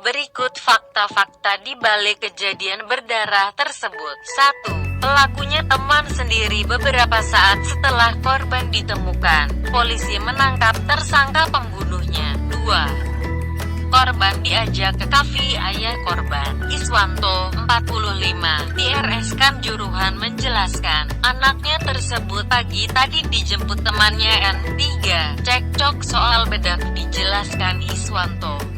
Berikut fakta-fakta di balik kejadian berdarah tersebut. 1. Pelakunya teman sendiri. Beberapa saat setelah korban ditemukan, polisi menangkap tersangka pembunuhnya. 2. Korban diajak ke kafe ayah korban, Iswanto, 45, di RS Kanjuruhan menjelaskan, anaknya tersebut pagi tadi dijemput temannya N. 3. Cekcok soal bedak, dijelaskan Iswanto.